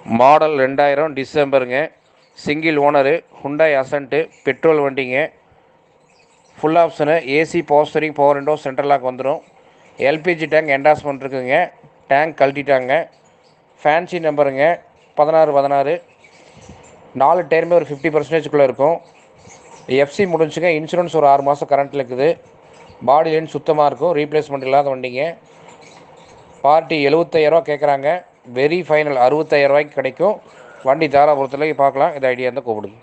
Model 2000 டிசம்பருங்க. Single owner. Hyundai Accent petrol வண்டிங்க. Full option. AC, power steering, power window, central lock வந்துடும். LPG tank endorsement இருக்குங்க. Tank கழட்டிட்டாங்க. Fancy நம்பருங்க 1616. 4 டயருமே ஒரு 50% இருக்கும். எஃப்சி முடிஞ்சுங்க. இன்சூரன்ஸ் ஒரு 6 மாதம் கரண்ட்டில் இருக்குது. பாடி லைன் சுத்தமாக இருக்கும். ரீப்ளேஸ்மெண்ட் இல்லாத வண்டிங்க. பார்ட்டி 75,000 கேட்குறாங்க. வெரி ஃபைனல் 65,000 கிடைக்கும். வண்டி தாராபுரத்தில் பார்க்கலாம். இது ஐடியா இருந்தால் கூப்பிடுங்க.